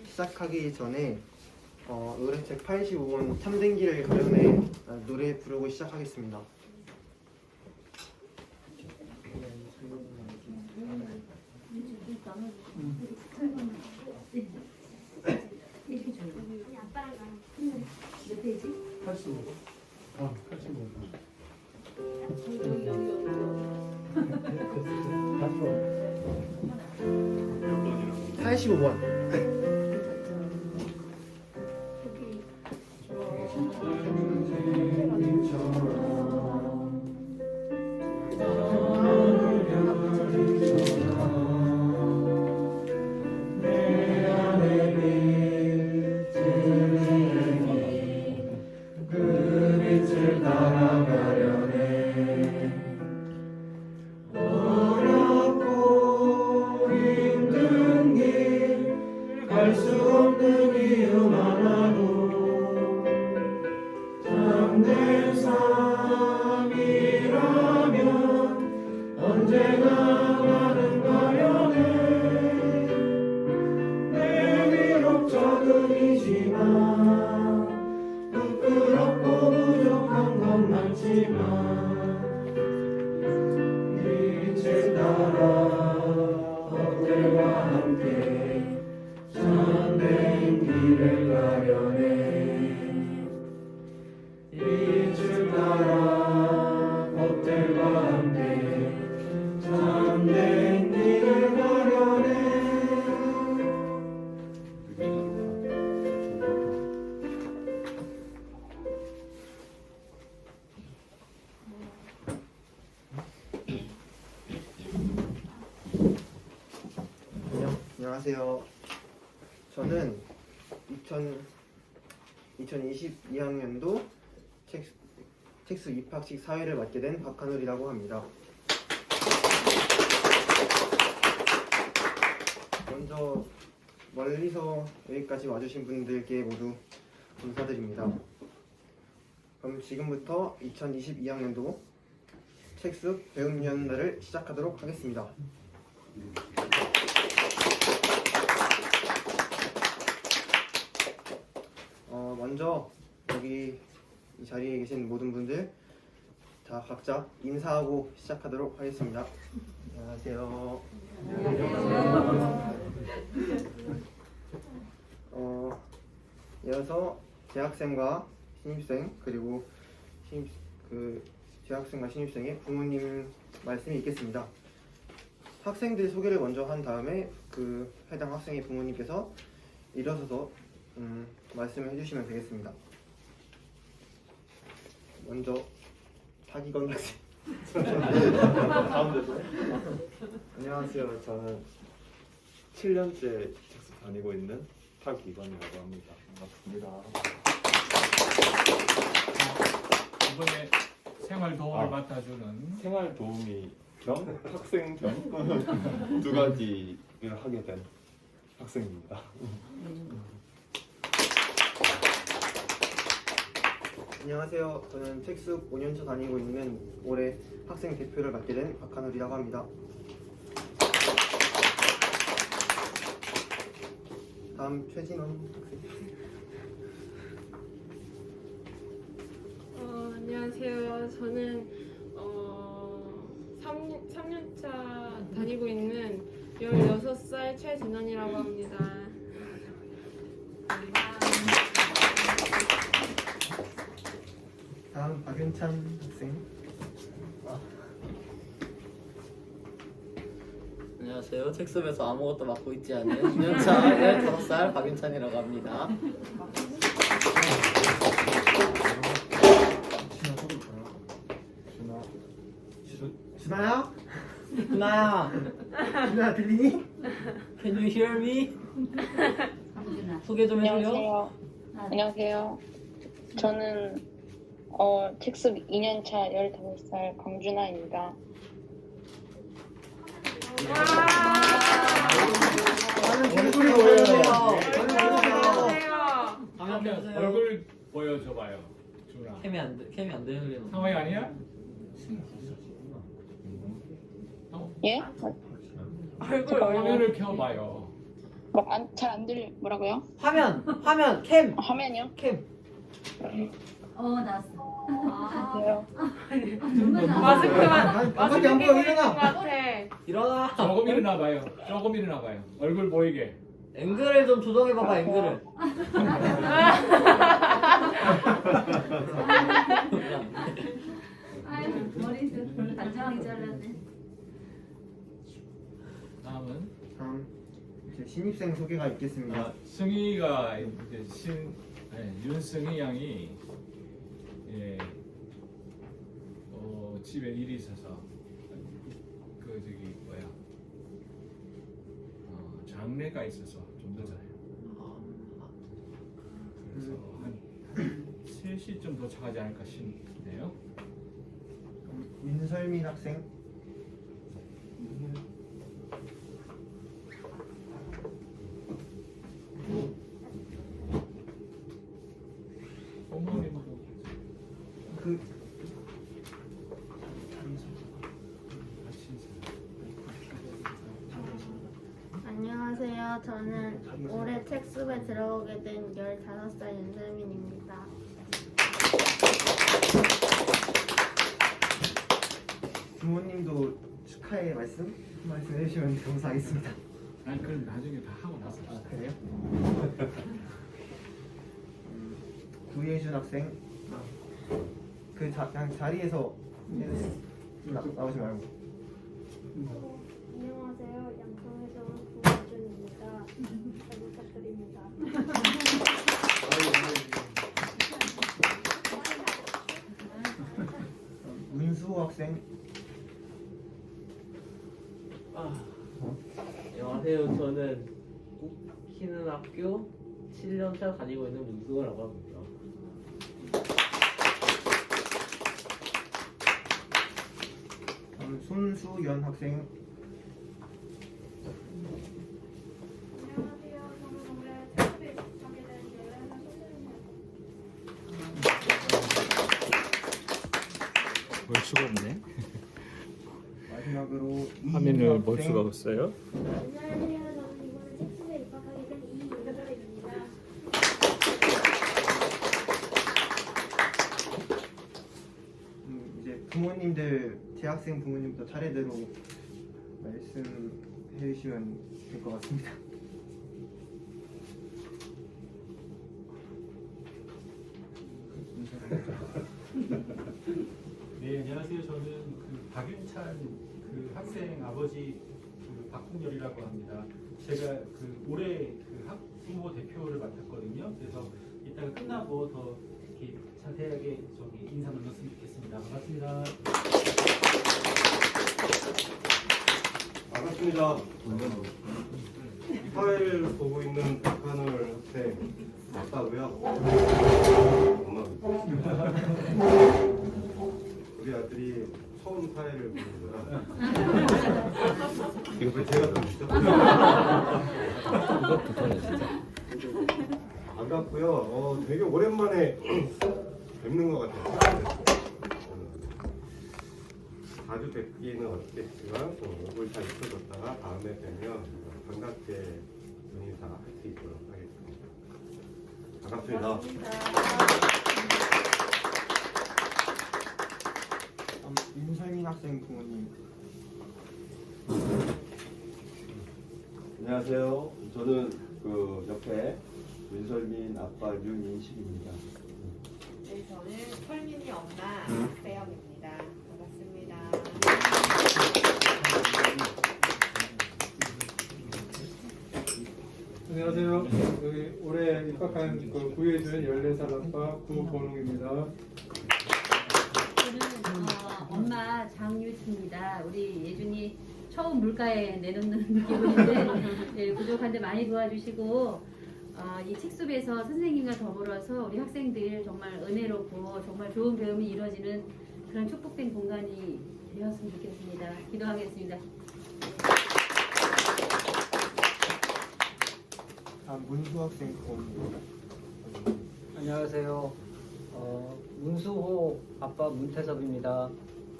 시작하기 전에 의뢰책 85번 참댕기를 가려내 노래 부르고 시작하겠습니다. 몇 페이지? 85. 85. 85번. 안녕하세요. 저는 2022학년도 책수 입학식 사회를 맡게 된 박한울이라고 합니다. 먼저 멀리서 여기까지 와주신 분들께 모두 감사드립니다. 그럼 지금부터 2022학년도 책수 배움연날을 시작하도록 하겠습니다. 먼저 여기 이 자리에 계신 모든 분들 다 각자 인사하고 시작하도록 하겠습니다. 안녕하세요. 이어서 재학생과 신입생 그리고 재학생과 신입생의 부모님 말씀이 있겠습니다. 학생들 소개를 먼저 한 다음에 해당 학생의 부모님께서 일어서서 말씀을 해주시면 되겠습니다. 먼저 박이건 학생. 안녕하세요. 저는 7년째 책수 다니고 있는 박이건이라고 합니다. 반갑습니다. 이번에 생활 도움을 맡아주는 생활 도우미 겸 학생 겸 두 가지를 하게 된 학생입니다. 안녕하세요. 저는 책수 5년차 다니고 있는 올해 학생 대표를 맡게 된 박한울이라고 합니다. 다음 최진원 학생. 안녕하세요. 저는 3년차 다니고 있는 16살 최진원이라고 합니다. 다음 박윤찬 학생. 안녕하세요. 책수에서 아무것도 맡고 있지 않은 2년차 15살 박윤찬이라고 합니다. 준아야? 준아야, 준아 들리니? can you hear me? 소개 좀 해줄래요? 안녕하세요. 저는 책수 2년차 15살 광준아입니다. 얼굴이 보여요. 안녕하세요. 얼굴 보여줘봐요. 준아. 캠이 안 되는 상황이 아니야? 예? 얼굴 얼굴. 화면을 켜봐요. 잘 안 들려. 뭐라고요? 화면 캠 화면이요? 캠. 나왔어. 네요. 마스크만 반밖에 안 보여. 끼고 있는 일어나. 것 같아. 일어나. 조금 일어나봐요. 조금 일어나봐요. 얼굴 보이게. 앵글을 좀 조정해봐봐 앵글을. 아유, 머리도 단정하게 잘랐네. 다음은 다음 이제 신입생 소개가 있겠습니다. 승희가 이제 윤승희 양이 집에 일이 있어서 그 저기 뭐야 장례가 있어서 좀 늦어요. 그래서 한 3시쯤 도착하지 않을까 싶네요. 윤설민 학생. 어머님도 그 같이 있어요. 안녕하세요. 저는 올해 책숲에 들어오게 된 15살 윤설민입니다. 부모님도 축하의 말씀해 주시면 감사하겠습니다. 아니 그럼 나중에 다 하고 나서 합시다. 그래요? 구예준 학생. 그냥 자리에서 나오지 말고. 안녕하세요. 양평에서 온 구예준입니다. 잘 부탁드립니다. 문수호 학생. 안녕하세요. 저는 키는 학교 7년차 다니고 있는 문수호라고 합니다. 손수연 학생. 안녕하세요. 저는 올해 책숲에 입학하게 된 14살 소수입니다. 볼 수가 없네. 마지막으로 화면을 이인우 볼 학생. 수가 없어요. 안녕하세요. 저는 이번에 책숲에 입학하게 된 이윤설입니다. 이제 부모님들, 재학생 부모님부터 차례대로 말씀해 주시면 될 것 같습니다. 네, 안녕하세요. 저는 그 박윤찬 그 학생 아버지 그 박홍렬이라고 합니다. 제가 그 올해 그 학부모 대표를 맡았거든요. 그래서 이따가 끝나고 더 이렇게 자세하게 저기 인사 나눴으면 좋겠습니다. 반갑습니다. 반갑습니다. 이 파일을 보고 있는 박한울 학생 맞다고요? 엄마입니다. 우리 아들이 처음 파일을 보는구나. 이거 왜 제가 보시죠? 이것도 보내주세요. 반갑고요. 되게 오랜만에 뵙는 것 같아요. 자주 뵙기는 어렵겠지만 얼굴 잘 익혀졌다가 다음에 뵈면 반갑게 인사할 수 있도록 하겠습니다. 반갑습니다. 윤설민 학생 부모님. 안녕하세요. 저는 그 옆에 윤설민 아빠 윤인식입니다. 네, 저는 설민이 엄마 박세영입니다. 반갑습니다. 안녕하세요. 여기 올해 입학한 그 구예준 14살 아빠 구본웅입니다. 저는 엄마 장유치입니다. 우리 예준이 처음 물가에 내놓는 기분인데 네, 부족한데 많이 도와주시고 이 책숲에서 선생님과 더불어서 우리 학생들 정말 은혜롭고 정말 좋은 배움이 이루어지는 그런 축복된 공간이 되었으면 좋겠습니다. 기도하겠습니다. 문수 학생 부모님. 안녕하세요. 문수호 아빠 문태섭입니다.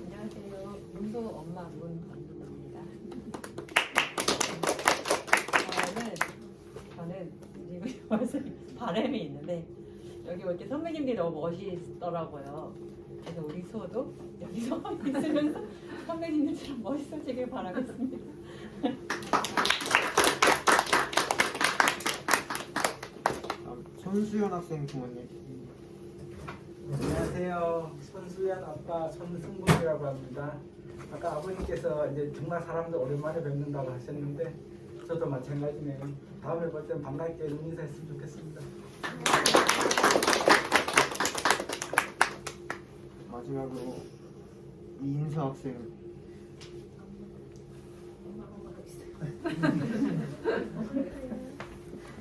안녕하세요. 문수 엄마 문건두입니다. 바람이 있는데 여기 올 때 선배님들이 너무 멋있더라고요. 그래서 우리 수호도 여기서 있으면서 선배님들처럼 멋있어지길 바라겠습니다. 손수연 학생 부모님. 안녕하세요. 손수연 아빠 손승국이라고 합니다. 아까 아버님께서 이제 정말 사람들 오랜만에 뵙는다고 하셨는데 저도 마찬가지네요. 다음에 볼 땐 반갑게 인사했으면 좋겠습니다. 마지막으로 이인서 학생.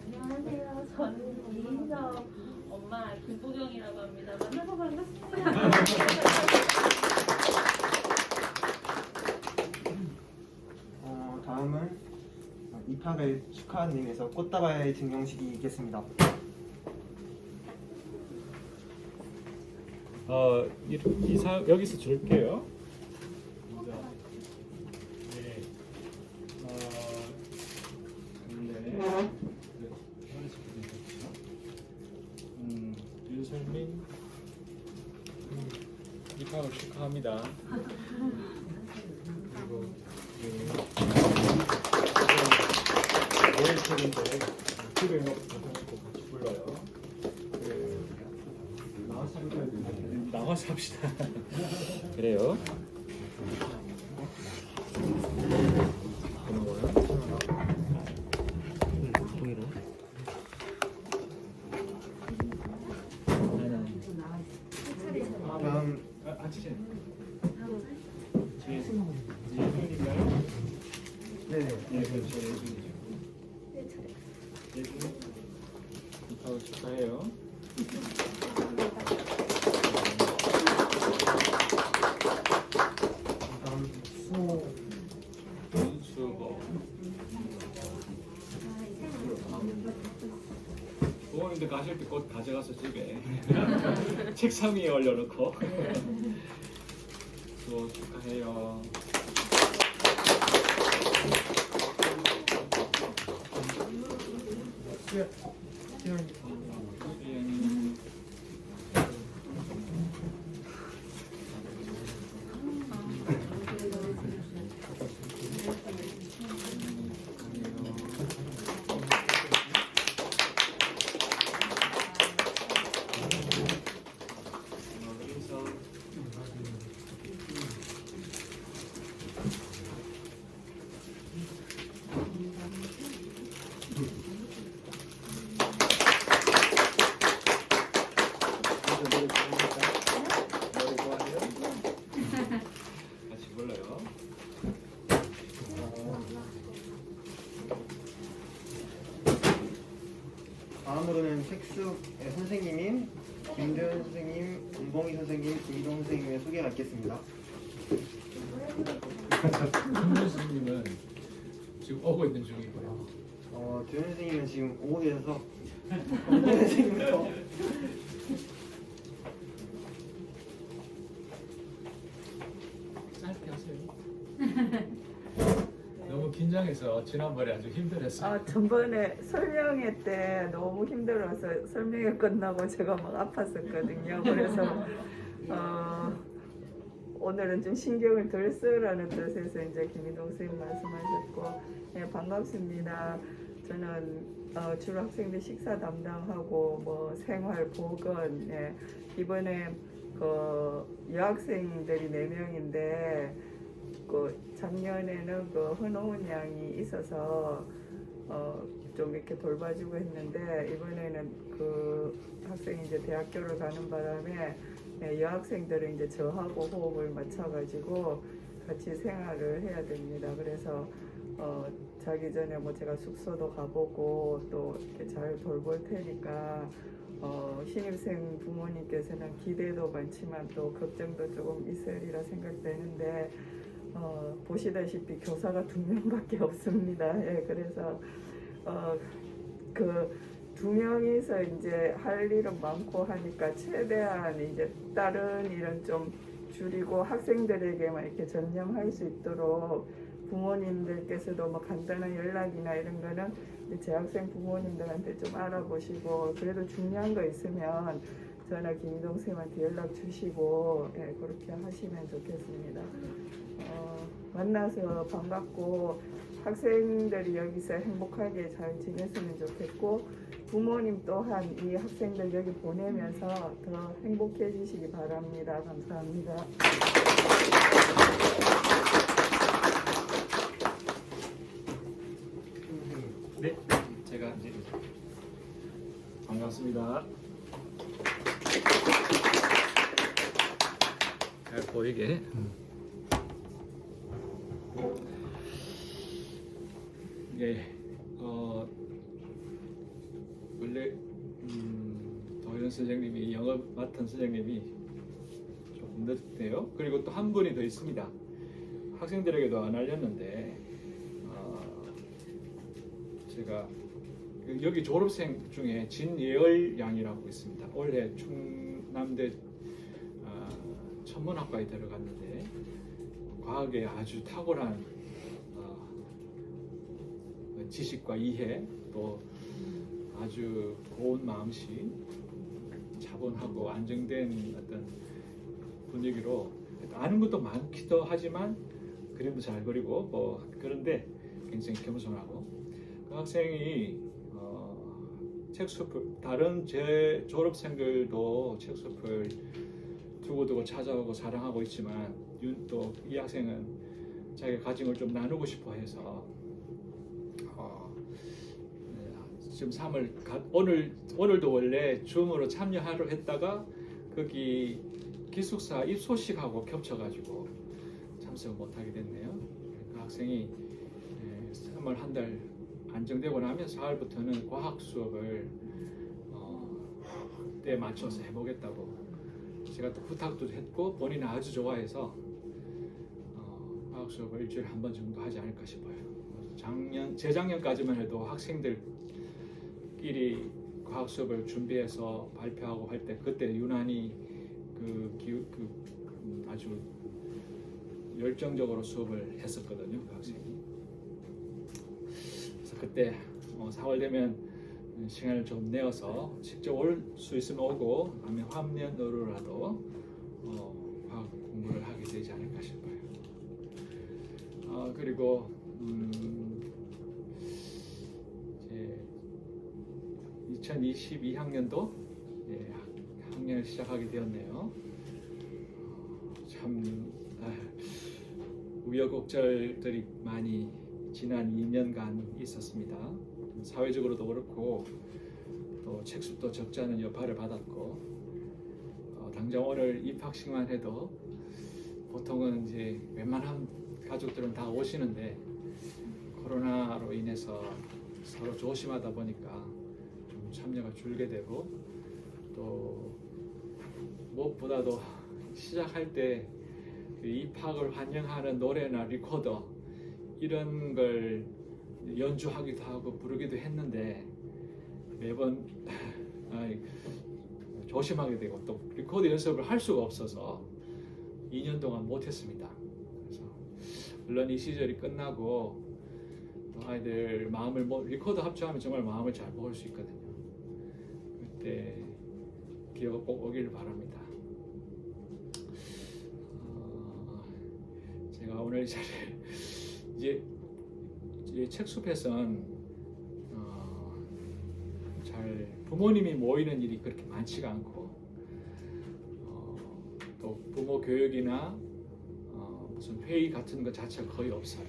안녕하세요. 저는 이인서 엄마 김보경이라고 합니다. 만나서 반갑습니다. 다음은 입학을 축하하는 의미에서 꽃다발 증정식이 있겠습니다. 여기서 줄게요. 네. 윤설민 입학을 축하합니다. 그리고 내일 초인데 집에 같이 불러요. 나와서 합시다. 그래요. 고마워요. 동의로. 다음 예준인가요? 네네. 네, 그렇죠. 예준이죠. 예준 입학을 축하해요. 다음 수고. 부모님들 가실 때 꽃 가져가서 집에 책상 위에 올려놓고 수고 축하해요. 같이 불러요. 다음으로는 책수 선생님인 김도현 선생님, 문봉희 선생님, 김희동 선생님의 소개가 있겠습니다. 김도현 선생님은 지금 오고 있는 중이고요. 도현 선생님은 지금 오고 계셔서 문봉희 선생님부터. 짧게 하세요. 너무 긴장해서 지난번에 아주 힘들었어요. 전번에 설명회 때 너무 힘들어서 설명회 끝나고 제가 막 아팠었거든요. 그래서 오늘은 좀 신경을 덜 쓰라는 뜻에서 이제 김희동 선생님 말씀하셨고, 네, 반갑습니다. 저는 주로 학생들 식사 담당하고 뭐 생활 보건, 네, 이번에 여학생들이 4명인데 작년에는 헌오은 양이 있어서 좀 이렇게 돌봐주고 했는데, 이번에는 학생이 이제 대학교를 가는 바람에 여학생들은 이제 저하고 호흡을 맞춰가지고 같이 생활을 해야 됩니다. 그래서 자기 전에 뭐 제가 숙소도 가보고 또 이렇게 잘 돌볼 테니까 신입생 부모님께서는 기대도 많지만 또 걱정도 조금 있으리라 생각되는데, 보시다시피 교사가 2명밖에 없습니다. 예, 그래서 그 2명이서 이제 할 일은 많고 하니까 최대한 이제 다른 일은 좀 줄이고 학생들에게만 이렇게 전념할 수 있도록 부모님들께서도 뭐 간단한 연락이나 이런 거는 우리 재학생 부모님들한테 좀 알아보시고, 그래도 중요한 거 있으면 저나 김희동 쌤한테 연락 주시고, 예, 그렇게 하시면 좋겠습니다. 만나서 반갑고 학생들이 여기서 행복하게 잘 지냈으면 좋겠고, 부모님 또한 이 학생들 여기 보내면서 더 행복해지시기 바랍니다. 감사합니다. 네, 제가 이제 반갑습니다. 잘 보이게. 예, 원래 도현 선생님이 영어 맡은 선생님이 조금 늦대요. 그리고 또 한 분이 더 있습니다. 학생들에게도 안 알렸는데 제가 여기 졸업생 중에 진예열 양이라고 있습니다. 올해 충남대 천문학과에 들어갔는데 과학에 아주 탁월한 지식과 이해, 또 아주 고운 마음씨, 차분하고 안정된 어떤 분위기로 아는 것도 많기도 하지만 그림도 잘 그리고 뭐 그런데 굉장히 겸손하고, 그 학생이 책숲을, 다른 제 졸업생들도 책숲을 두고두고 찾아오고 사랑하고 있지만 또 이 학생은 자기가 가진 걸 좀 나누고 싶어 해서 지금 3월 오늘도 원래 줌으로 참여하려 했다가 거기 기숙사 입소식하고 겹쳐가지고 참석을 못하게 됐네요. 그 학생이 3월 한 달 안정되고 나면 4월부터는 과학 수업을 때에 맞춰서 해보겠다고 제가 또 부탁도 했고, 본인은 아주 좋아해서 과학 수업을 일주일에 한 번 정도 하지 않을까 싶어요. 재작년까지만 해도 학생들끼리 과학 수업을 준비해서 발표하고 할 때 그때 유난히 아주 열정적으로 수업을 했었거든요, 그 학생이. 그래서 그때 4월 되면 시간을 좀 내어서 직접 올 수 있으면 오고, 아니면 화면으로라도 과학 공부를 하게 되지 않을까 싶어요. 그리고 이제 2022학년도 학년을 시작하게 되었네요. 참 우여곡절들이 많이 지난 2년간 있었습니다. 사회적으로도 그렇고 또 책수도 적지 않은 여파를 받았고, 당장 오늘 입학식만 해도 보통은 이제 웬만한 가족들은 다 오시는데 코로나로 인해서 서로 조심하다 보니까 좀 참여가 줄게 되고, 또 무엇보다도 시작할 때 입학을 환영하는 노래나 리코더 이런 걸 연주하기도 하고 부르기도 했는데 매번 조심하게 되고, 또 리코더 연습을 할 수가 없어서 2년 동안 못했습니다. 그래서 물론 이 시절이 끝나고 아이들 마음을 리코더 합주하면 정말 마음을 잘 먹을 수 있거든요. 그때 기회가 꼭 오기를 바랍니다. 제가 오늘 이 자리에 이제 책숲에선 잘 부모님이 모이는 일이 그렇게 많지가 않고, 또 부모 교육이나 무슨 회의 같은 것 자체가 거의 없어요.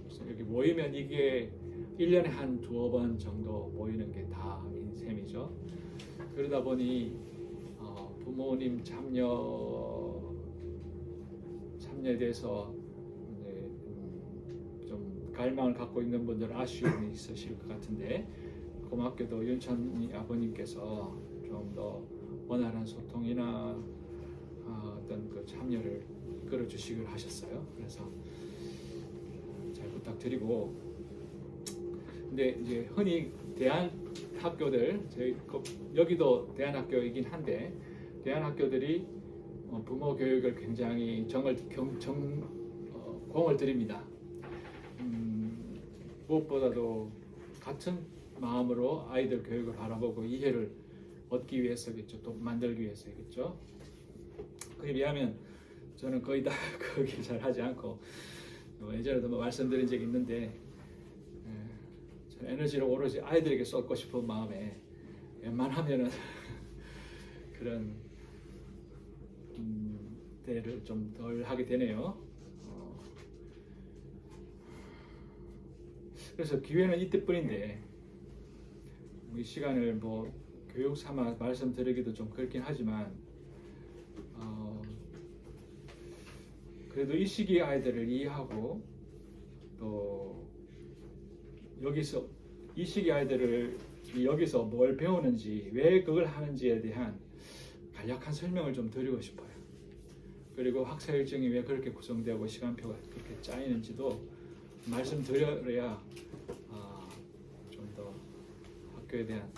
그래서 여기 모이면 이게 1년에 한 2번 정도 모이는 게 다인 셈이죠. 그러다 보니 부모님 참여에 대해서 좀 갈망을 갖고 있는 분들은 아쉬움이 있으실 것 같은데, 고맙게도 윤찬이 아버님께서 좀 더 원활한 소통이나 어떤 그 참여를 이끌어 주시기를 하셨어요. 그래서 잘 부탁드리고, 근데 이제 흔히 대안학교들, 여기도 대안학교이긴 한데 대안학교들이 부모 교육을 굉장히 공을 들입니다. 무엇보다도 같은 마음으로 아이들 교육을 바라보고 이해를 얻기 위해서겠죠. 또 만들기 위해서겠죠. 그에 비하면 저는 거의 다 그렇게 잘 하지 않고 예전에도 뭐 말씀드린 적이 있는데 에너지를 오로지 아이들에게 쏟고 싶은 마음에 웬만하면은 그런 때를 좀 덜 하게 되네요. 그래서 기회는 이때뿐인데 이 시간을 뭐 교육 삼아 말씀드리기도 좀 그렇긴 하지만 그래도 이 시기의 아이들을 이해하고 또 여기서 이 시기 아이들을 여기서 뭘 배우는지 왜 그걸 하는지에 대한 간략한 설명을 좀 드리고 싶어요. 그리고 학사 일정이 왜 그렇게 구성되고 시간표가 그렇게 짜이는지도 말씀드려야 좀 더 학교에 대한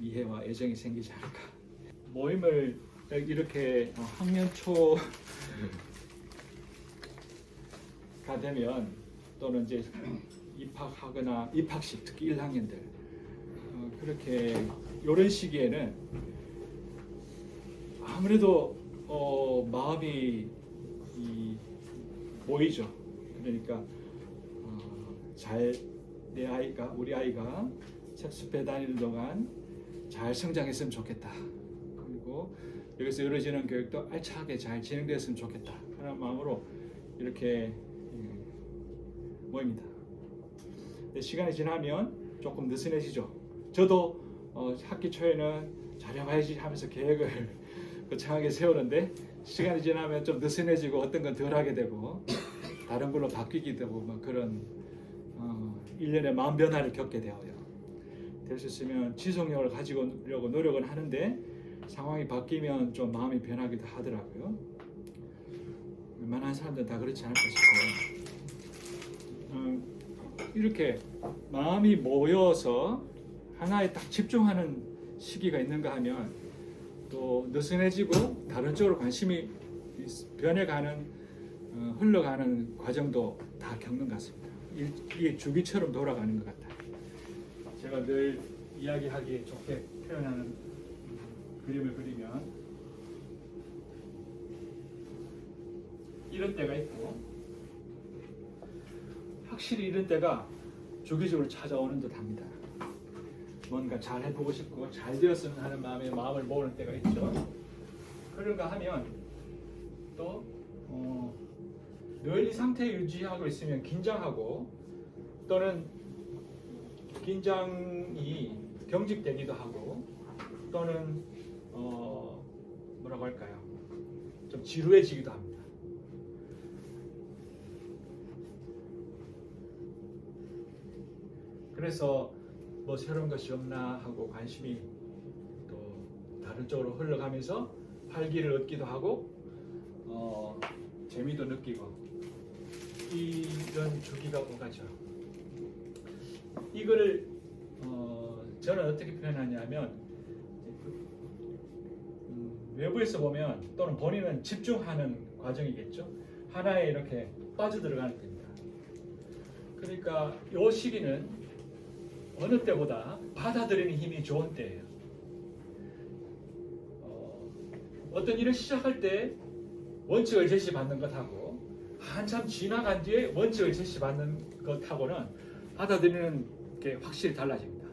이해와 애정이 생기지 않을까. 모임을 이렇게 학년 초가 되면 또는 이제 입학하거나 입학식 특히 1학년들 그렇게 이런 시기에는 아무래도 마음이 모이죠. 그러니까 우리 아이가 책숲에 다니는 동안 잘 성장했으면 좋겠다. 그리고 여기서 이루어지는 교육도 알차게 잘 진행되었으면 좋겠다 하는 마음으로 이렇게 모입니다. 근데 시간이 지나면 조금 느슨해지죠. 저도 학기 초에는 잘해봐야지 하면서 계획을 거창하게 세우는데 시간이 지나면 좀 느슨해지고 어떤 건 덜 하게 되고 다른 걸로 바뀌기도 하고 막 그런 일련의 마음 변화를 겪게 되어요. 될 수 있으면 지속력을 가지려고 노력은 하는데 상황이 바뀌면 좀 마음이 변하기도 하더라고요. 웬만한 사람들은 다 그렇지 않을까 싶어요. 이렇게 마음이 모여서 하나에 딱 집중하는 시기가 있는가 하면 또 느슨해지고 다른 쪽으로 관심이 변해가는 흘러가는 과정도 다 겪는 것 같습니다. 이게 주기처럼 돌아가는 것 같아요. 제가 늘 이야기하기 좋게 표현하는 그림을 그리면 이런 때가 있고 확실히 이런 때가 주기적으로 찾아오는 듯 합니다. 뭔가 잘 해보고 싶고 잘 되었으면 하는 마음을 모으는 때가 있죠. 그런가 하면 또 늘 이 상태 유지하고 있으면 긴장하고 또는 긴장이 경직되기도 하고 또는 뭐라고 할까요? 좀 지루해지기도 합니다. 그래서 뭐 새로운 것이 없나 하고 관심이 또 다른 쪽으로 흘러가면서 활기를 얻기도 하고 재미도 느끼고 이런 주기가 오가죠. 이거를 저는 어떻게 표현하냐면 외부에서 보면 또는 본인은 집중하는 과정이겠죠. 하나에 이렇게 빠져들어가는 겁니다. 그러니까 이 시기는 어느 때보다 받아들이는 힘이 좋은 때예요. 어떤 일을 시작할 때 원칙을 제시받는 것하고 한참 지나간 뒤에 원칙을 제시받는 것하고는 받아들이는 게 확실히 달라집니다.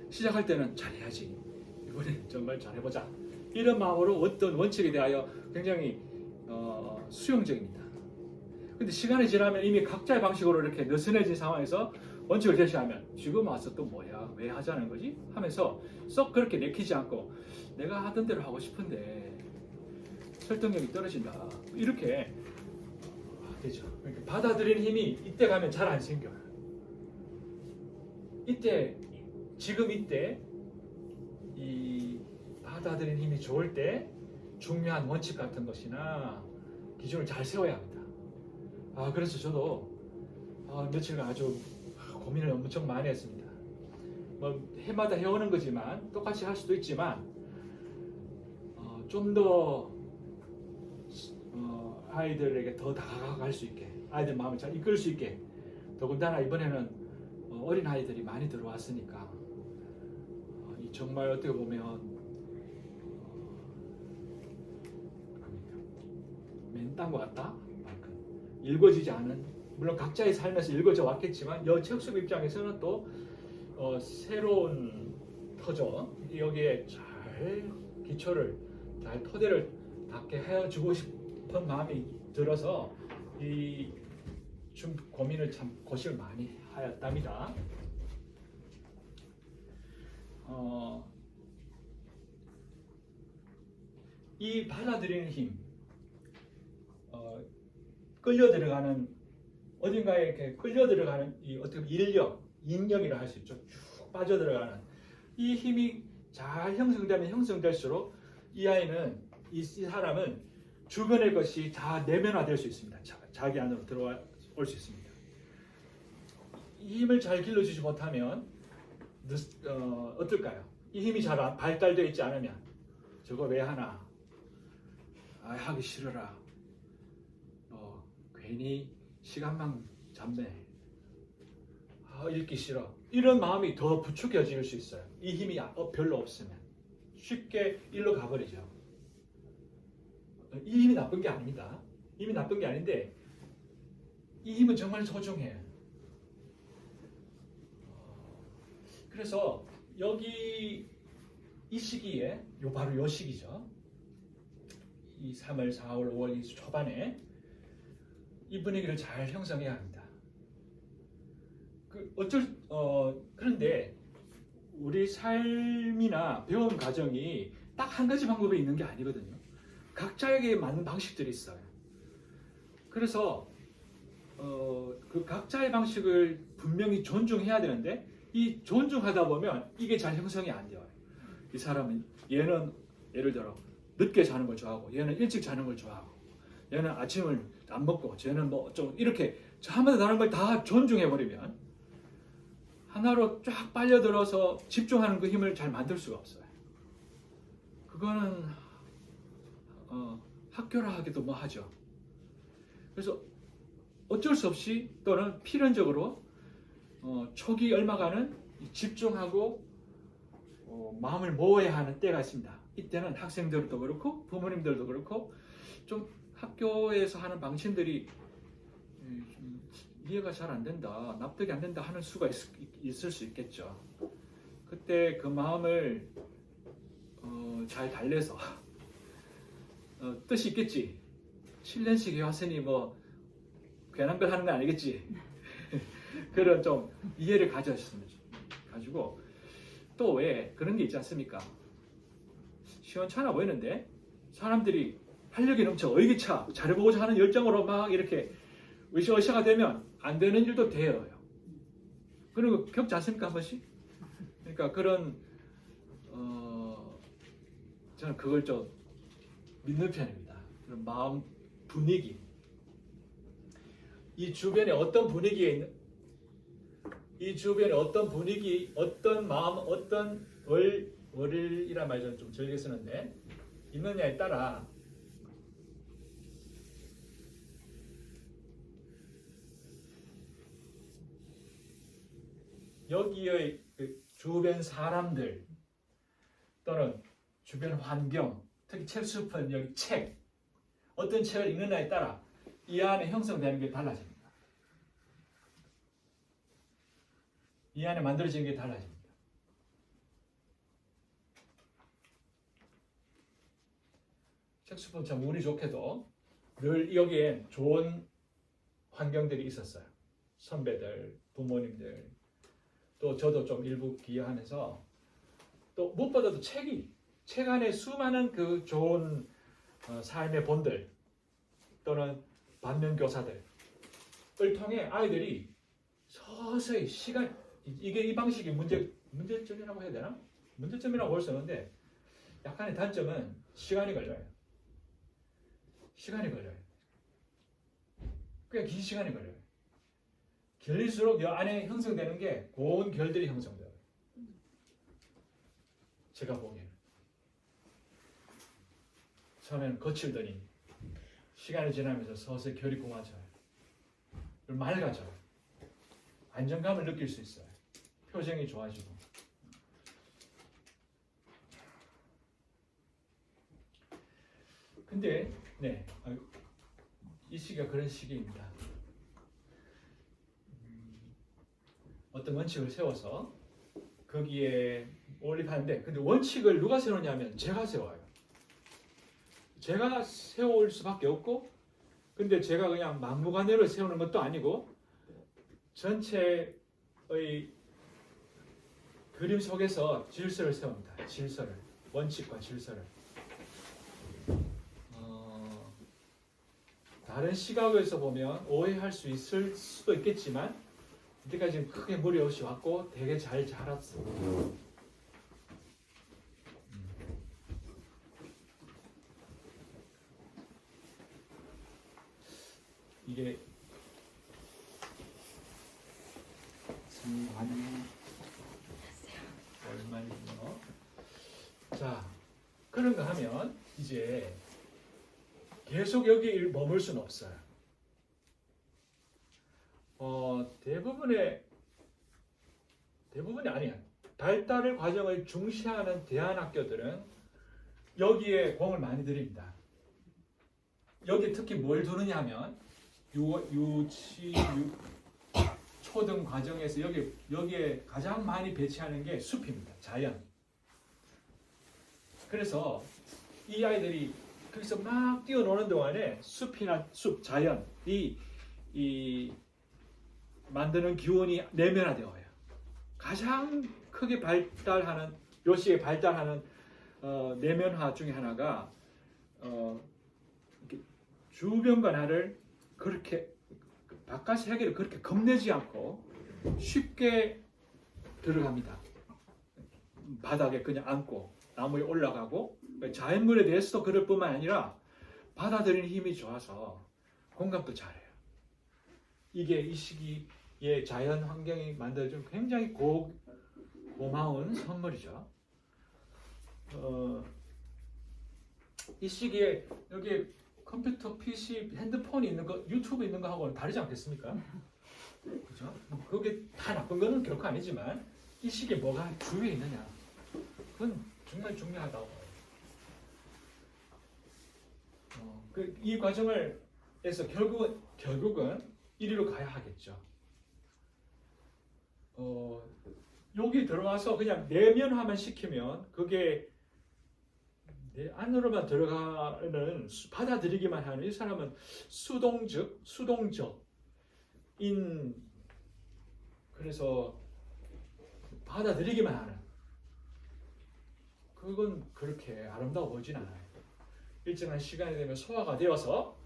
시작할 때는 잘해야지. 이번엔 정말 잘해보자. 이런 마음으로 어떤 원칙에 대하여 굉장히 수용적입니다. 근데 시간이 지나면 이미 각자의 방식으로 이렇게 느슨해진 상황에서 원칙을 제시하면 지금 와서 또 뭐야? 왜 하자는 거지? 하면서 썩 그렇게 내키지 않고 내가 하던 대로 하고 싶은데 설득력이 떨어진다. 이렇게 되죠. 그러니까 받아들이는 힘이 이때 가면 잘 안 생겨요. 이때 지금 이때 이 받아들이는 힘이 좋을 때 중요한 원칙 같은 것이나 기준을 잘 세워야 합니다. 그래서 저도 며칠간 아주 고민을 엄청 많이 했습니다. 뭐 해마다 해오는 거지만 똑같이 할 수도 있지만 좀 더 아이들에게 더 다가갈 수 있게 아이들 마음을 잘 이끌 수 있게 더군다나 이번에는 어린 아이들이 많이 들어왔으니까 이 정말 어떻게 보면 맨 땅과 같다. 읽어지지 않은, 물론 각자의 삶에서 읽어져 왔겠지만 여 책수 입장에서는 또 새로운 터전, 여기에 잘 기초를, 잘 토대를 닿게 해주고 싶은 마음이 들어서 이 좀 고민을 참 고심을 많이 하였답니다. 이 받아들이는 힘, 끌려 들어가는, 어딘가에 이렇게 끌려 들어가는 이 어떻게 보면 인력이라 할 수 있죠. 쭉 빠져 들어가는 이 힘이 잘 형성되면 형성될수록 이 아이는, 이 사람은 주변의 것이 다 내면화될 수 있습니다. 자기 안으로 들어올 수 있습니다. 이 힘을 잘 길러주지 못하면 어떨까요? 이 힘이 잘 발달되어 있지 않으면 저거 왜 하나? 하기 싫어라. 괜히 시간만 잡네. 읽기 싫어. 이런 마음이 더 부추겨질 수 있어요. 이 힘이 별로 없으면 쉽게 일로 가버리죠. 이 힘이 나쁜 게 아닙니다. 힘이 나쁜 게 아닌데 이 힘은 정말 소중해요. 그래서 여기 이 시기에 바로 요 시기죠. 이 3월, 4월, 5월 이 초반에 이 분위기를 잘 형성해야 합니다. 그런데 우리 삶이나 배움 과정이 딱 한 가지 방법이 있는 게 아니거든요. 각자에게 맞는 방식들이 있어요. 그래서 그 각자의 방식을 분명히 존중해야 되는데 이 존중하다 보면 이게 잘 형성이 안 돼요. 이 사람은, 얘는 예를 들어 늦게 자는 걸 좋아하고, 얘는 일찍 자는 걸 좋아하고, 얘는 아침을 안 먹고, 쟤는 뭐 좀 이렇게 하마다 다른 걸 다 존중해 버리면 하나로 쫙 빨려들어서 집중하는 그 힘을 잘 만들 수가 없어요. 그거는 학교라 하기도 뭐 하죠. 그래서 어쩔 수 없이 또는 필연적으로 초기 얼마간은 집중하고 마음을 모아야 하는 때가 있습니다. 이때는 학생들도 그렇고 부모님들도 그렇고 좀 학교에서 하는 방침들이 좀 이해가 잘 안 된다, 납득이 안 된다 하는 수가 있을 수 있겠죠. 그때 그 마음을 잘 달래서 뜻이 있겠지. 7년씩 해왔으니 뭐 괜한 걸 하는 건 아니겠지. 그런 좀 이해를 가지고 또 왜 그런 게 있지 않습니까? 시원찮아 보이는데 사람들이 활력이 넘쳐 의기차 잘해보고자 하는 열정으로 막 이렇게 으쌰으쌰가 되면 안 되는 일도 돼요. 그런 거 겪지 않습니까, 한 번씩? 그러니까 그런 저는 그걸 좀 믿는 편입니다. 그런 마음 분위기, 이 주변에 어떤 분위기에 있는, 이 주변에 어떤 분위기, 어떤 마음, 어떤 월이란 말 좀 즐겨 쓰는데 있느냐에 따라 여기의 그 주변 사람들 또는 주변 환경, 특히 책수편 여기 책, 어떤 책을 읽느냐에 따라 이 안에 형성되는 게 달라집니다. 이 안에 만들어지는 게 달라집니다. 책수품 참 운이 좋게도 늘 여기엔 좋은 환경들이 있었어요. 선배들, 부모님들, 또 저도 좀 일부 기여하면서 또 무엇보다도 책 안에 수많은 그 좋은 삶의 본들 또는 반면교사들을 통해 아이들이 서서히 이게 이 방식이 문제점이라고 해야 되나? 문제점이라고 볼 수 있는데 약간의 단점은 시간이 걸려요. 꽤 긴 시간이 걸려요. 결릴수록 이 안에 형성되는 게 고운 결들이 형성돼요. 제가 보기에는 처음에는 거칠더니 시간이 지나면서 서서히 결이 고와져요. 맑아져요. 안정감을 느낄 수 있어요. 표정이 좋아지고. 근데 이 시기가 그런 시기입니다. 어떤 원칙을 세워서 거기에 올립하는데, 근데 원칙을 누가 세우냐면 제가 세워요. 제가 세울 수밖에 없고, 근데 제가 그냥 막무가내로 세우는 것도 아니고 전체의 그림 속에서 질서를 세웁니다. 질서를, 원칙과 질서를. 다른 시각에서 보면 오해할 수 있을 수도 있겠지만 이때까지 크게 무리 없이 왔고 되게 잘 자랐어. 이게 얼마이요? 자, 그런가 하면 이제 계속 여기 머물 수는 없어요. 대부분이 아니야. 발달 과정을 중시하는 대안학교들은 여기에 공을 많이 들입니다. 여기 특히 뭘 두느냐 하면 유치, 초등 과정에서 여기에 가장 많이 배치하는 게 숲입니다. 자연. 그래서 이 아이들이 거기서 막 뛰어노는 동안에 숲이나 자연이 만드는 기운이 내면화되어요. 가장 크게 발달하는, 요 시기에 발달하는 내면화 중에 하나가 주변과 나를 그렇게 바깥 세계를 그렇게 겁내지 않고 쉽게 들어갑니다. 바닥에 그냥 앉고 나무에 올라가고, 자연물에 대해서도 그럴 뿐만 아니라 받아들이는 힘이 좋아서 공감도 잘해요. 이게 이 시기에 자연 환경이 만들어준 굉장히 고마운 선물이죠. 이 시기에 여기 컴퓨터, PC, 핸드폰이 있는 거, 유튜브 있는 거 하고는 다르지 않겠습니까? 그죠? 그게 다 나쁜 거는 결코 아니지만 이 시기에 뭐가 주위에 있느냐, 그건 정말 중요하다고. 이 과정을 해서 결국은 이리로 가야 하겠죠. 여기 들어와서 그냥 내면화만 시키면 그게 내 안으로만 들어가는, 받아들이기만 하는, 이 사람은 수동적인, 그래서 받아들이기만 하는, 그건 그렇게 아름다워 보이진 않아요. 일정한 시간이 되면 소화가 되어서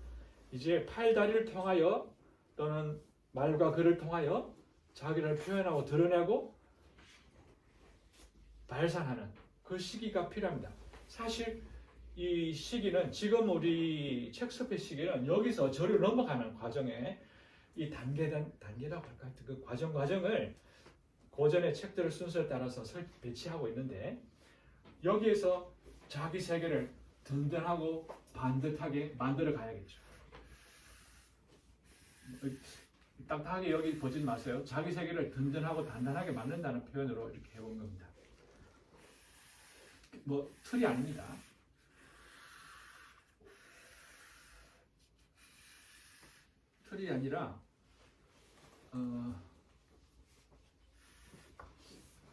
이제 팔다리를 통하여 또는 말과 글을 통하여 자기를 표현하고 드러내고 발산하는 그 시기가 필요합니다. 사실 이 시기는, 지금 우리 책습의 시기는 여기서 저를 넘어가는 과정에 이 단계라고 할까요? 그 과정을 고전의 책들의 순서에 따라서 배치하고 있는데, 여기에서 자기 세계를 든든하고 반듯하게 만들어 가야겠죠. 딱딱하게 여기 보지 마세요. 자기 세계를 든든하고 단단하게 만든다는 표현으로 이렇게 해본 겁니다. 뭐 틀이 아닙니다. 틀이 아니라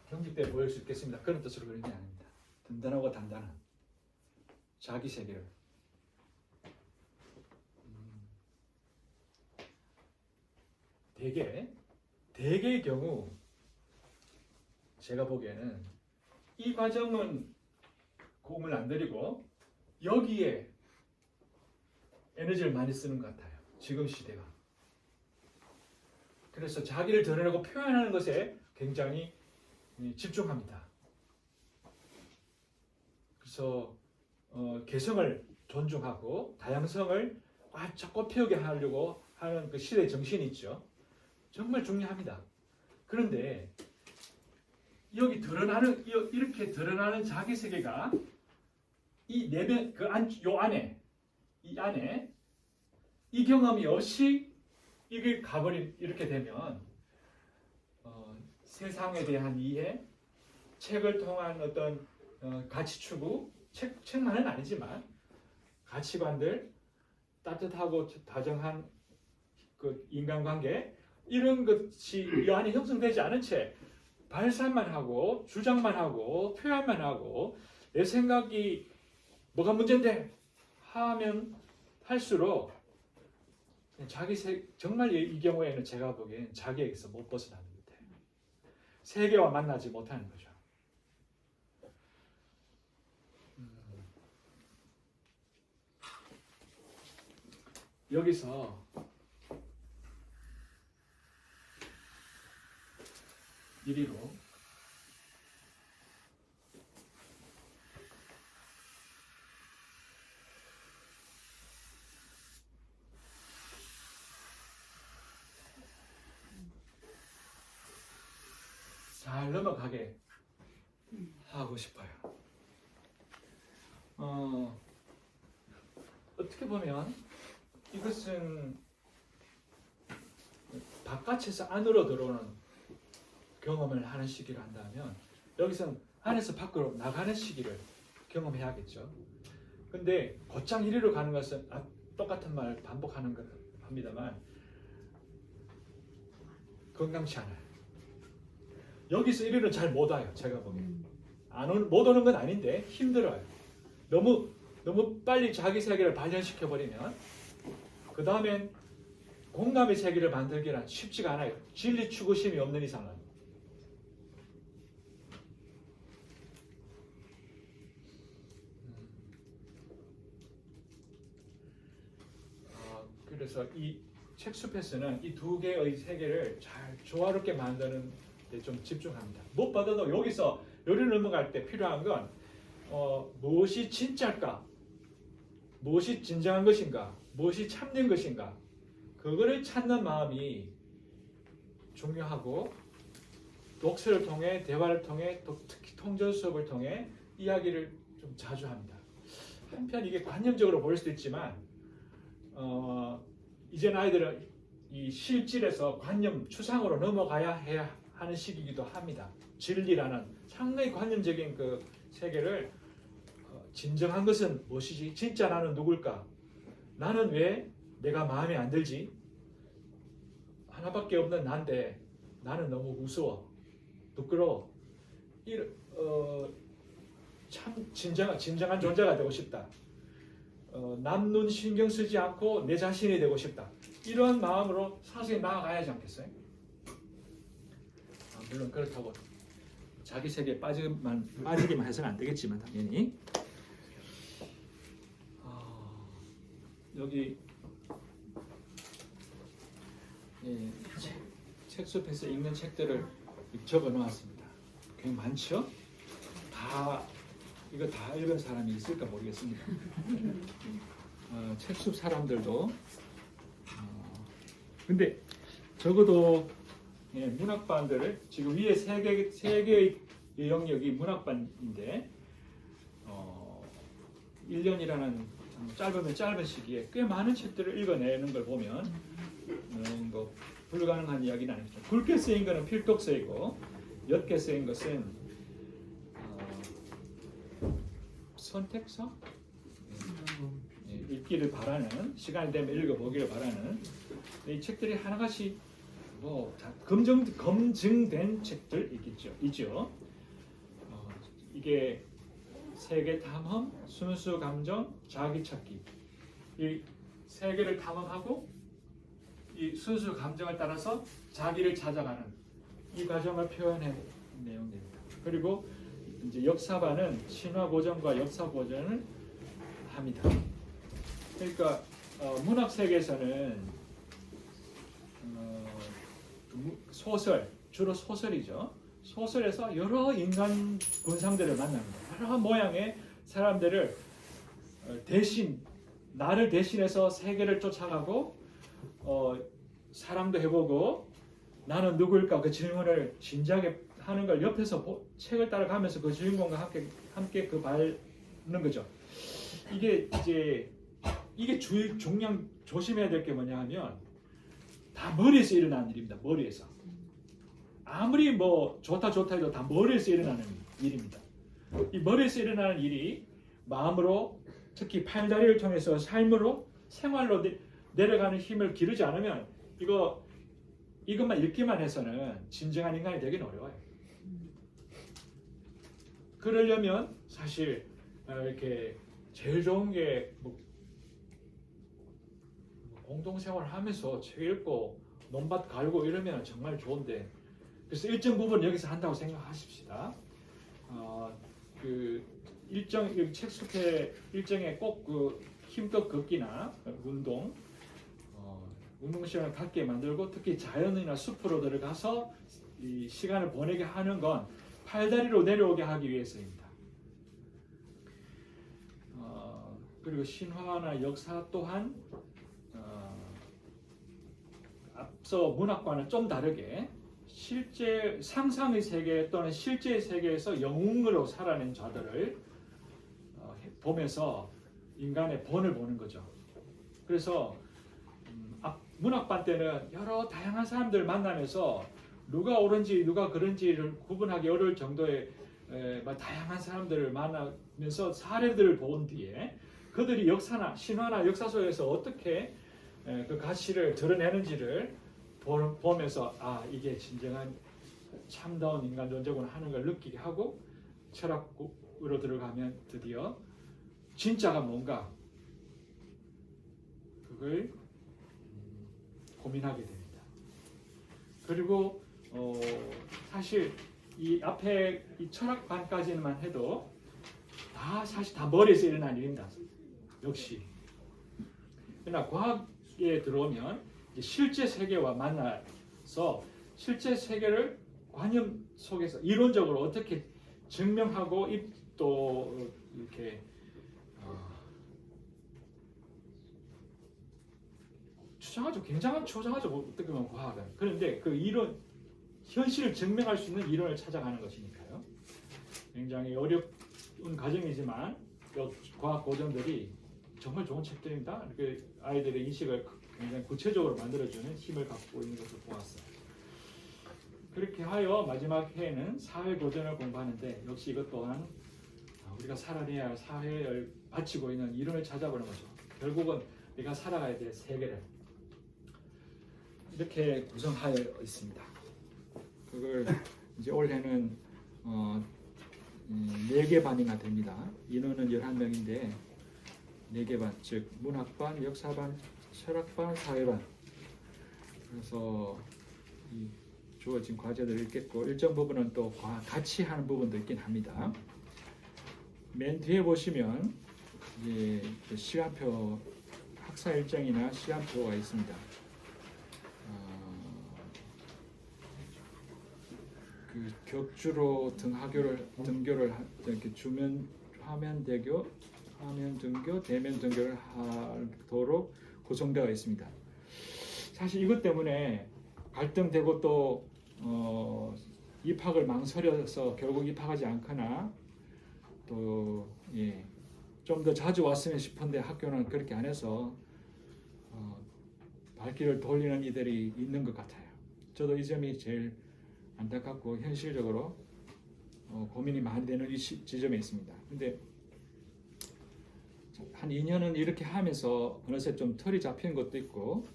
경직돼 보일 수 있겠습니다. 그런 뜻으로 그런 게 아닙니다. 든든하고 단단한 자기 세계를. 대개의 경우 제가 보기에는 이 과정은 공을 안 들이고 여기에 에너지를 많이 쓰는 것 같아요. 지금 시대가. 그래서 자기를 드러내고 표현하는 것에 굉장히 집중합니다. 그래서 개성을 존중하고 다양성을 꽉 꽃피우게 하려고 하는 그 시대의 정신이 있죠. 정말 중요합니다. 그런데 여기 드러나는, 이렇게 드러나는 자기 세계가 이 내면, 이 안에 이 경험이 없이 이게 가버린, 이렇게 되면 세상에 대한 이해, 책을 통한 어떤 가치 추구, 책만은 아니지만 가치관들, 따뜻하고 다정한 그 인간관계 이런 것이 이 안에 형성되지 않은 채 발산만 하고 주장만 하고 표현만 하고 내 생각이 뭐가 문제인데 하면 할수록 정말 이 경우에는 제가 보기엔 자기에게서 못 벗어나는 것 같아요. 세계와 만나지 못하는 거죠. 여기서 이리로 잘 넘어가게 하고 싶어요. 어떻게 보면 이것은 바깥에서 안으로 들어오는 경험을 하는 시기를 한다면 여기서는 안에서 밖으로 나가는 시기를 경험해야겠죠. 근데 곧장 이리로 가는 것은 똑같은 말 반복하는 걸 합니다만 건강치 않아요. 여기서 이리로 잘 못 와요. 제가 보기엔. 못 오는 건 아닌데 힘들어요. 너무 빨리 자기 세계를 발견시켜 버리면 그 다음엔 공감의 세계를 만들기란 쉽지가 않아요. 진리 추구심이 없는 이상은. 그래서 이 책숲에서는 이 두 개의 세계를 잘 조화롭게 만드는 데 좀 집중합니다. 무엇보다도 여기서 요리를 넘어갈 때 필요한 건 무엇이 진짜일까? 무엇이 진정한 것인가? 무엇이 참된 것인가? 그거를 찾는 마음이 중요하고 독서를 통해 대화를 통해 또 특히 통전 수업을 통해 이야기를 좀 자주 합니다. 한편 이게 관념적으로 보일 수도 있지만 이제는 아이들은 이 실질에서 관념 추상으로 넘어가야 해야 하는 시기이기도 합니다. 진리라는 상당히 관념적인 그 세계를 진정한 것은 무엇이지? 진짜 나는 누굴까? 나는 왜 내가 마음에 안 들지? 하나밖에 없는 난데 나는 너무 무서워, 부끄러워. 참 진정한 존재가 되고 싶다. 남 눈 신경 쓰지 않고 내 자신이 되고 싶다. 이런 마음으로 사실 나아가야 하지 않겠어요? 물론 그렇다고 자기 세계에 빠지기만 해서는 안 되겠지만 당연히 여기 책숲에서 읽는 책들을 적어 놓았습니다. 굉장히 많죠? 이거 다 읽은 사람이 있을까 모르겠습니다. 책숲 사람들도 근데 적어도 문학반들을 지금 위에 세 개의 영역이 문학반인데 1년이라는 짧으면 짧은 시기에 꽤 많은 책들을 읽어내는 걸 보면 뭐 불가능한 이야기는 아니죠. 굵게 쓰인 것은 필독서이고 옅게 쓰인 것은 선택서? 읽기를 바라는, 시간이 되면 읽어보기를 바라는 이 책들이 하나같이 뭐 검증된 책들 있죠. 이게 세계 탐험, 순수 감정, 자기 찾기. 이 세계를 탐험하고 이 순수 감정을 따라서 자기를 찾아가는 이 과정을 표현한 내용입니다. 그리고 이제 역사반은 신화 고전과 역사 고전을 합니다. 그러니까 문학 세계에서는 소설, 주로 소설이죠. 소설에서 여러 인간 군상들을 만납니다. 여러 모양의 사람들을 나를 대신해서 세계를 쫓아가고 사랑도 해보고 나는 누구일까 그 질문을 진지하게 하는 걸 옆에서 책을 따라가면서 그 주인공과 함께 그 밟는 거죠. 이게 중요한 조심해야 될 게 뭐냐 하면 다 머리에서 일어나는 일입니다. 머리에서. 아무리 뭐 좋다 해도 다 머리에서 일어나는 일입니다. 이 머리에서 일어나는 일이 마음으로 특히 팔다리를 통해서 삶으로 생활로 내려가는 힘을 기르지 않으면 이것만 읽기만 해서는 진정한 인간이 되기는 어려워요. 그러려면 사실 이렇게 제일 좋은 게 뭐 공동생활 하면서 책 읽고 논밭 갈고 이러면 정말 좋은데, 그래서 일정 부분 여기서 한다고 생각하십시다. 그 일정 책 속에 일정에 꼭 그 힘껏 걷기나 운동 시간을 갖게 만들고, 특히 자연이나 숲으로 들어가서 이 시간을 보내게 하는 건 팔다리로 내려오게 하기 위해서입니다. 그리고 신화나 역사 또한 앞서 문학과는 좀 다르게 실제 상상의 세계 또는 실제의 세계에서 영웅으로 살아낸 자들을 보면서 인간의 본을 보는 거죠. 그래서 문학반 때는 여러 다양한 사람들 만나면서 누가 옳은지 누가 그른지를 구분하기 어려울 정도의 다양한 사람들을 만나면서 사례들을 본 뒤에 그들이 역사나 신화나 역사 속에서 어떻게 그 가치를 드러내는지를 보면서 이게 진정한 참다운 인간 존재구나 하는 걸 느끼게 하고, 철학으로 들어가면 드디어 진짜가 뭔가 그걸 고민하게 됩니다. 그리고 사실 이 앞에 이 철학반까지만 해도 사실 다 머리에서 일어난 일입니다. 역시. 그러나 과학에 들어오면 이제 실제 세계와 만나서 실제 세계를 관념 속에서 이론적으로 어떻게 증명하고 또 이렇게 추정하죠. 굉장한 추정하죠. 어떻게 보면 과학은. 그런데 그 이론, 현실을 증명할 수 있는 이론을 찾아가는 것이니까요. 굉장히 어려운 과정이지만 과학 고전들이 정말 좋은 책들입니다. 이렇게 아이들의 인식을 굉장히 구체적으로 만들어주는 힘을 갖고 있는 것을 보았어요. 그렇게 하여 마지막 해에는 사회 고전을 공부하는데, 역시 이것 또한 우리가 살아내야 할 사회를 바치고 있는 이론을 찾아보는 거죠. 결국은 내가 살아가야 될 세계를 이렇게 구성하여 있습니다. 그걸 이제 올해는 4개 반이나 됩니다. 인원은 11명인데 4개 반, 즉 문학반, 역사반, 철학반, 사회반. 그래서 이 주어진 과제들을 읽겠고, 일정 부분은 또 같이 하는 부분도 있긴 합니다. 맨 뒤에 보시면 이제 시간표, 학사 일정이나 시간표가 있습니다. 그 격주로 등교를 이렇게 주면 화면 등교, 대면 등교를 하도록 구성되어 있습니다. 사실 이것 때문에 갈등되고 또 입학을 망설여서 결국 입학하지 않거나 또 좀 더 자주 왔으면 싶은데 학교는 그렇게 안 해서 발길을 돌리는 이들이 있는 것 같아요. 저도 이 점이 제일 안타깝고 현실적으로 고민이 많이 되는 이 지점에 있습니다. 근데 한 2년은 이렇게 하면서 어느새 좀 털이 잡히는 것도 있고,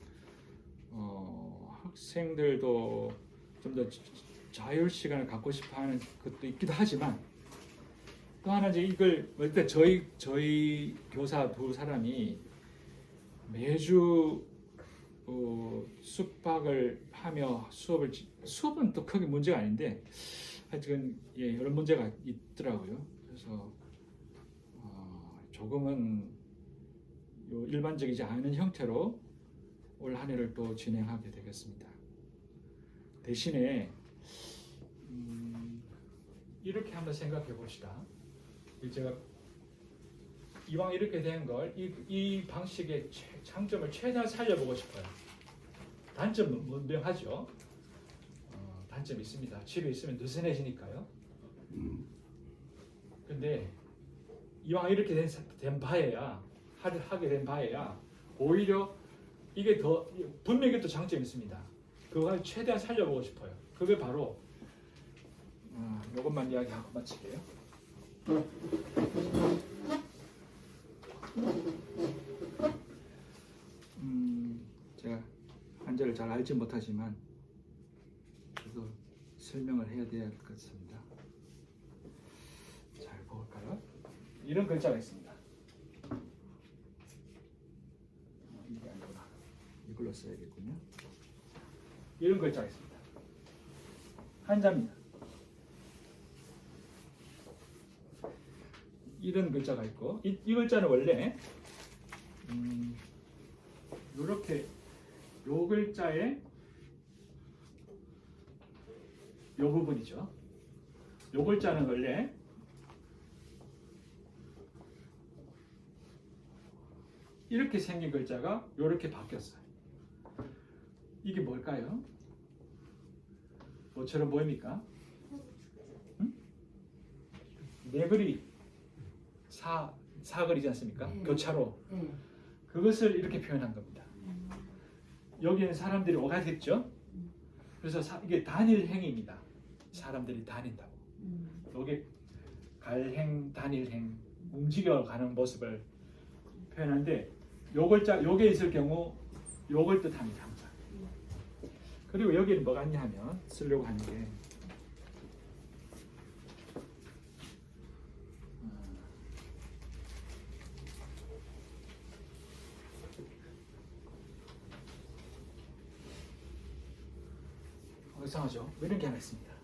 학생들도 좀 더 자율 시간을 갖고 싶어하는 것도 있기도 하지만, 또 하나 이제 이걸 일단 저희 교사 2사람이 매주 숙박을 하며 수업은 또 크게 문제가 아닌데 하여튼 여러 문제가 있더라고요. 그래서 조금은 일반적이지 않은 형태로 올 한 해를 또 진행하게 되겠습니다. 대신에 이렇게 한번 생각해 봅시다. 제가 이왕 이렇게 된 걸 이 방식의 장점을 최대한 살려보고 싶어요. 단점은 분명하죠. 단점이 있습니다. 집에 있으면 느슨해지니까요. 근데 이왕 이렇게 된 바에야 하게 된 바에야 오히려 이게 더 분명히 또 장점이 있습니다. 그걸 최대한 살려보고 싶어요. 그게 바로 이것만 이야기하고 마칠게요. 제가 한자를 잘 알지 못하지만 그래도 설명을 해야 될 것 같습니다. 잘 볼까요? 이런 글자가 있습니다. 이게 아니구나. 이걸로 써야겠군요. 이런 글자가 있습니다. 한자입니다. 이런 글자가 있고 이 글자는 원래 이렇게 요 글자의 요 부분이죠. 요 글자는 원래 이렇게 생긴 글자가 이렇게 바뀌었어요. 이게 뭘까요? 뭐처럼 보입니까? 네글이 사거리지 않습니까? 교차로. 그것을 이렇게 표현한 겁니다. 여기는 사람들이 오가겠죠? 그래서 이게 단일 행위입니다. 사람들이 다닌다고. 여기 갈행, 단일행, 움직여가는 모습을 표현하는데 요게 있을 경우 요걸 뜻합니다. 항상. 그리고 여기는 뭐가 있냐 하면 쓰려고 하는 게 이상하죠? 이런 게 하나 있습니다.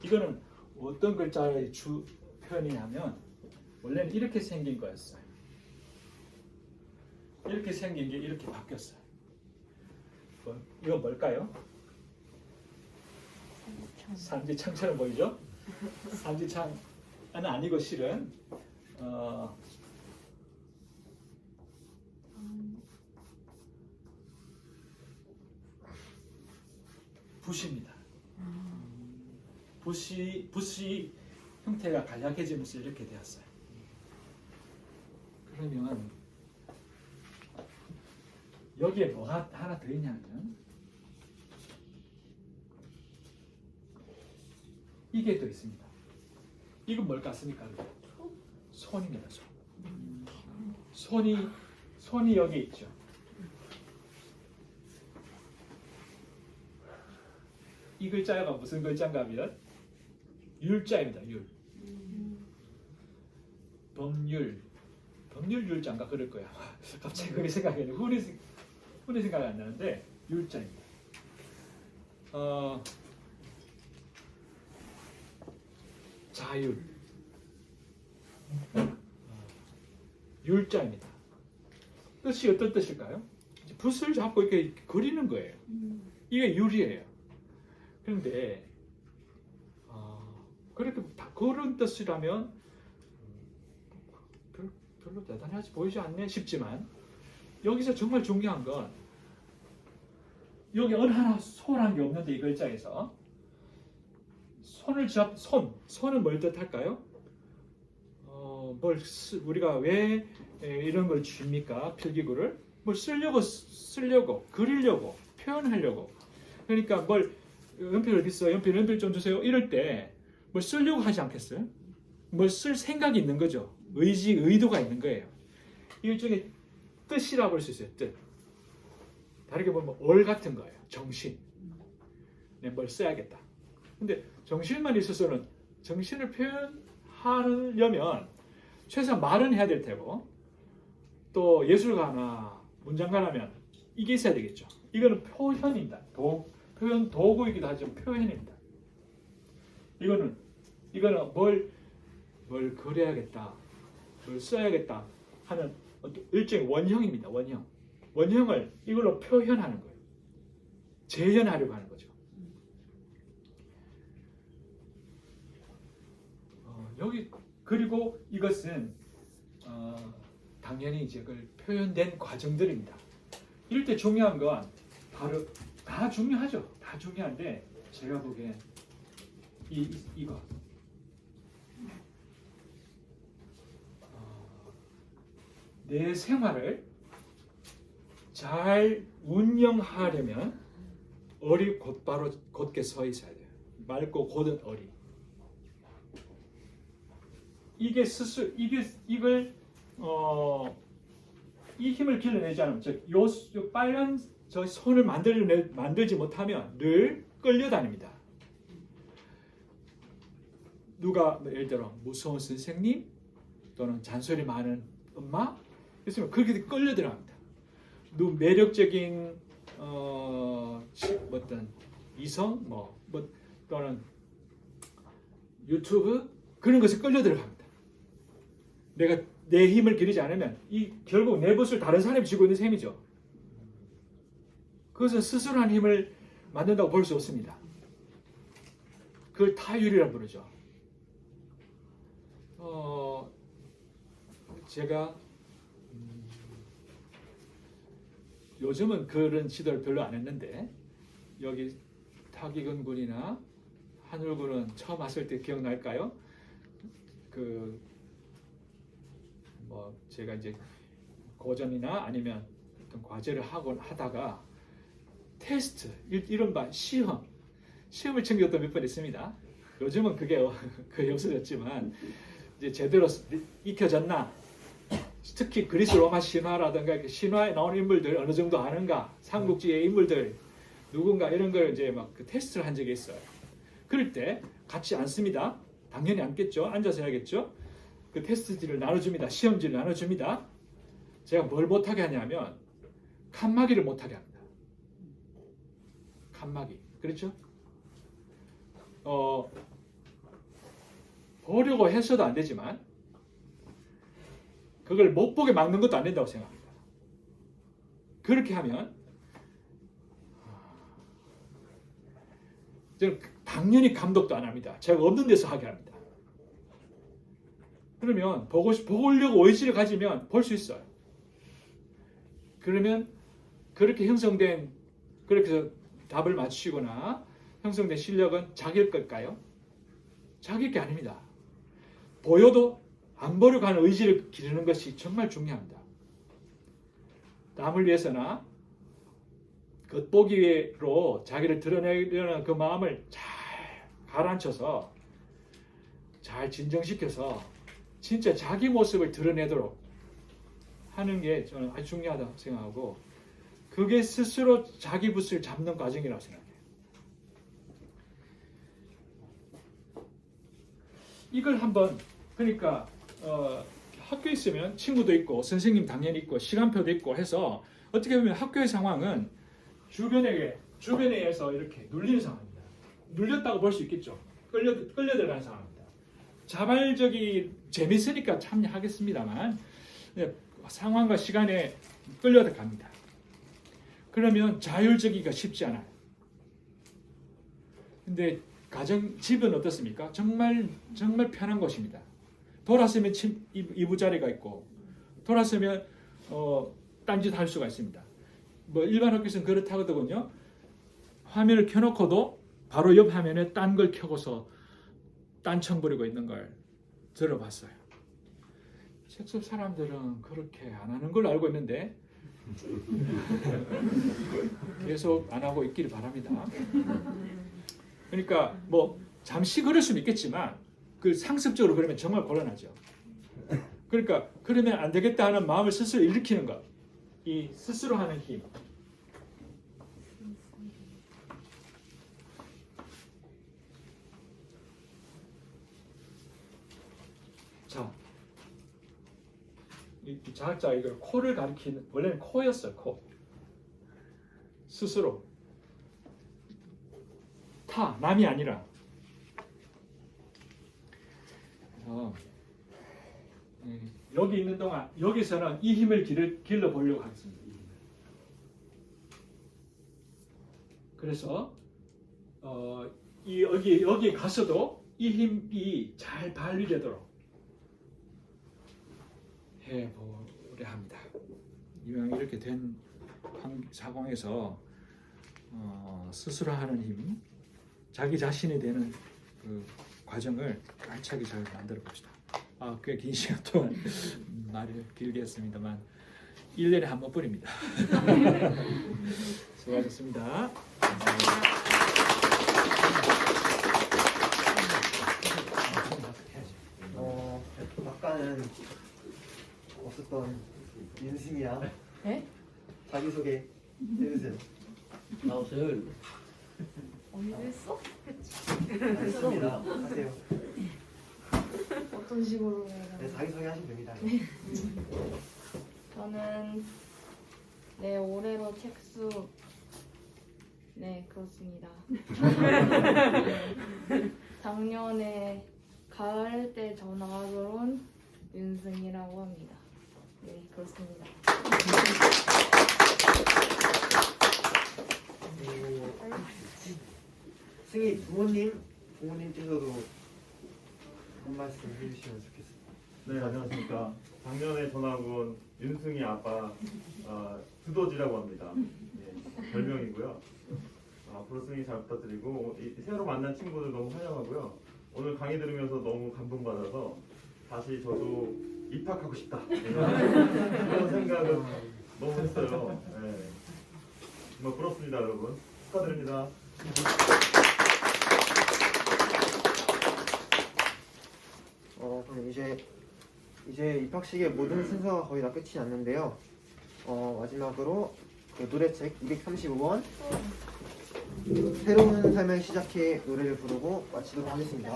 이거는 어떤 글자의 주 표현이냐면 원래는 이렇게 생긴 거였어요. 이렇게 생긴 게 이렇게 바뀌었어요. 이건 뭘까요? 산지창처럼 보이죠? 산지창은 아니고 실은 붓입니다. 붓이 형태가 간략해지면서 이렇게 되었어요. 그러면 여기에 뭐가 하나 더 있냐면 이게 또 있습니다. 이건 뭘 같습니까? 손입니다. 손이 여기 있죠. 이 글자가 무슨 글자인가 하면 율자입니다. 율. 법률 율자인가 그럴 거야. 갑자기 그게 생각이 안 나요. 훈이 생각이 안 나는데 율자입니다. 자율. 율자입니다. 뜻이 어떤 뜻일까요? 붓을 잡고 이렇게 그리는 거예요. 이게 율이에요. 그런데 그렇게 다 그런 뜻이라면 별로 대단하지 보이지 않네 싶지만 여기서 정말 중요한 건 여기 어느 하나 소홀한 게 없는데 이 글자에서 손은 뭘 뜻할까요? 우리가 왜 이런 걸 줍니까? 필기구를 뭘 쓰려고 그리려고 표현하려고. 그러니까 뭘 연필 어디 있어? 연필 좀 주세요. 이럴 때 뭘 쓰려고 하지 않겠어요? 뭘 쓸 생각이 있는 거죠. 의도가 있는 거예요. 일종의 뜻이라고 할 수 있어요. 뜻. 다르게 보면 올 같은 거예요. 정신. 뭘 써야겠다. 근데 정신만 있어서는 정신을 표현하려면 최소한 말은 해야 될 테고 또 예술가나 문장가라면 이게 있어야 되겠죠. 이거는 표현입니다. 표현 도구이기도 하지만 표현입니다. 이거는 뭘 그려야겠다, 뭘 써야겠다 하는 일종의 원형입니다. 원형을 이걸로 표현하는 거예요. 재현하려고 하는 거죠. 여기 그리고 이것은 당연히 이제 그 표현된 과정들입니다. 이럴 때 중요한 건 바로 다 중요하죠. 다 중요한데 제가 보기엔 이거 내 생활을 잘 운영하려면 어리 곧바로 곧게 서 있어야 돼요. 맑고 곧은 어리. 이게 이걸 이 힘을 길러내지 않으면 요 빨간 저 손을 만들지 못하면 늘 끌려다닙니다. 누가 예를 들어 무서운 선생님 또는 잔소리 많은 엄마 있으면 그렇게 끌려 들어갑니다. 매력적인 어떤 이성 또는 유튜브 그런 것에 끌려 들어갑니다. 내가 내 힘을 기르지 않으면 결국 내 것을 다른 사람이 쥐고 있는 셈이죠. 그것은 스스로 한 힘을 만든다고 볼 수 없습니다. 그걸 타율이라고 부르죠. 제가 요즘은 그런 시도를 별로 안 했는데 여기 타기근 군이나 한울군은 처음 왔을 때 기억날까요? 제가 이제 고전이나 아니면 어떤 과제를 하다가 테스트, 이른바 시험을 챙겼던 몇 번 있습니다. 요즘은 그게 거의 없어졌지만 이제 제대로 익혀졌나? 특히 그리스 로마 신화라든가 신화에 나오는 인물들 어느 정도 아는가? 삼국지의 인물들 누군가 이런 걸 이제 막 그 테스트를 한 적이 있어요. 그럴 때 같이 앉습니다. 당연히 앉겠죠. 앉아서 해야겠죠. 그 테스트지를 나눠줍니다. 시험지를 나눠줍니다. 제가 뭘 못하게 하냐면 칸막이를 못하게 합니다. 칸막이. 그렇죠? 보려고 해서도 안 되지만 그걸 못 보게 막는 것도 안 된다고 생각합니다. 그렇게 하면 저는 당연히 감독도 안 합니다. 제가 없는 데서 하게 합니다. 그러면 보려고 의지를 가지면 볼 수 있어요. 그러면 그렇게 형성된 그렇게 해서 답을 맞추시거나 형성된 실력은 자기일 걸까요? 자기일 게 아닙니다. 보여도 안 보려고 하는 의지를 기르는 것이 정말 중요합니다. 남을 위해서나 겉보기로 자기를 드러내려는 그 마음을 잘 가라앉혀서 잘 진정시켜서 진짜 자기 모습을 드러내도록 하는 게 저는 아주 중요하다고 생각하고 그게 스스로 자기 붓을 잡는 과정이라고 생각해요. 이걸 한번 그러니까 학교에 있으면 친구도 있고 선생님 당연히 있고 시간표도 있고 해서 어떻게 보면 학교의 상황은 주변에서 이렇게 눌리는 상황입니다. 눌렸다고 볼 수 있겠죠. 끌려 들어가는 상황입니다. 자발적이 재밌으니까 참여하겠습니다만 상황과 시간에 끌려 들어갑니다. 그러면 자율적이기가 쉽지 않아요. 근데 집은 어떻습니까? 정말 편한 곳입니다. 돌아서면 이부자리가 있고 돌아서면 딴짓 할 수가 있습니다. 일반 학교에서는 그렇다거든요. 화면을 켜놓고도 바로 옆 화면에 딴 걸 켜고서 딴청 부리고 있는 걸 들어봤어요. 책숲 사람들은 그렇게 안 하는 걸로 알고 있는데 계속 안 하고 있기를 바랍니다. 그러니까 잠시 그럴 수는 있겠지만 그 상습적으로 그러면 정말 곤란하죠. 그러니까 그러면 안 되겠다 하는 마음을 스스로 일으키는 것, 이 스스로 하는 힘. 자, 이 자학자 이걸 코를 가리키는 원래는 코였어요. 코. 스스로 남이 아니라. 여기 있는 동안 여기서는 이 힘을 길러 보려고 하겠습니다. 그래서 여기 가서도 이 힘이 잘 발휘되도록 해보려 합니다. 이왕 이렇게 된 상황에서 스스로 하는 힘, 자기 자신이 되는 그 과정을 알차게 잘 만들어 봅시다. 꽤 긴 시간 동안 말을 길게 했습니다만 1년에 한 번뿐입니다. 수고하셨습니다. 어떤 윤승이야. 네? 자기소개 해주세요. 나오세요. 언제 했어? 알겠습니다. 하세요. 어떤 식으로 해야 네, 자기소개 하시면 됩니다. 저는 올해로 책수 그렇습니다. 작년에 가을 때 전화가 온 윤승이라고 합니다. 네, 그렇습니다. 승희 부모님께서도 한 말씀 해주시면 좋겠습니다. 네, 안녕하십니까. 작년에 전학 온 윤승이 아빠 두더지라고 합니다. 예, 별명이고요. 앞으로 승희 잘 부탁드리고 새로 만난 친구들 너무 환영하고요. 오늘 강의 들으면서 너무 감동받아서 다시 저도 입학하고 싶다 그런 생각을 너무 했어요. 네. 정말 부럽습니다, 여러분. 축하드립니다. 그럼 이제 입학식의 모든 순서가 거의 다 끝이 났는데요. 마지막으로 그 노래책 235번 새로운 삶을 시작해 노래를 부르고 마치도록 하겠습니다.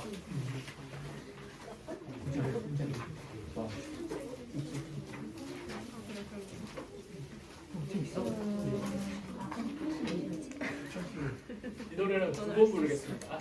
이 노래는 두 번 부르겠습니다.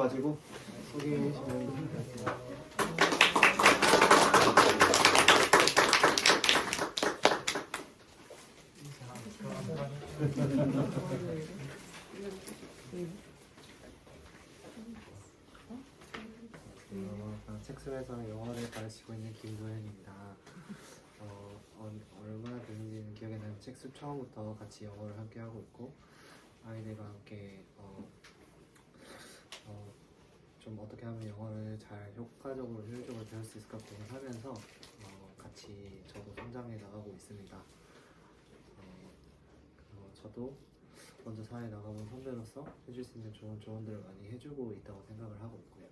오셔가지고 소개해 주시면 되겠습니다. 책숲에서 영어를 가르치고 있는 김도현입니다. 얼마나 됐는지는 기억이 나는 책숲 처음부터 같이 영어를 함께 하고 있고 아이들과 함께 좀 어떻게 하면 영어를 잘 효과적으로 효율적으로 배울 수 있을까 고민하면서 같이 저도 성장해 나가고 있습니다. 저도 먼저 사회에 나가본 선배로서 해줄 수 있는 좋은 조언들을 많이 해주고 있다고 생각을 하고 있고요.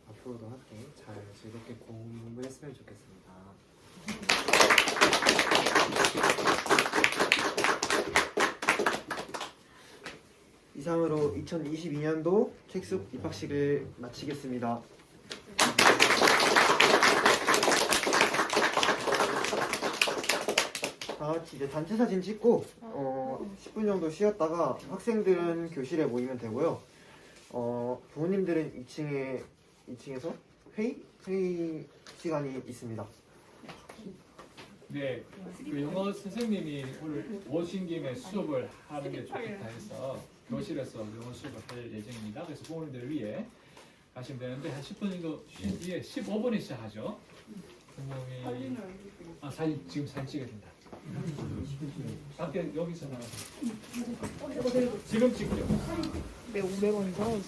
앞으로도 함께 잘 즐겁게 공부했으면 좋겠습니다. 이상으로 2022년도 책숲 입학식을 마치겠습니다. 다 같이 이제 단체 사진 찍고 10분 정도 쉬었다가 학생들은 교실에 모이면 되고요. 부모님들은 2층에서 회의 시간이 있습니다. 네, 그 영어 선생님이 오늘 오신 김에 수업을 하는 게 좋겠다 해서 교실에서 영어 수업을 할 예정입니다. 그래서 부모님들을 위해 가시면 되는데 한 10분 정도 쉰 뒤에 15분에 시작하죠. 부모님이 사진 지금 사진 찍어야 된다. 밖에 여기서 나가서 지금 찍죠. 내 500원 더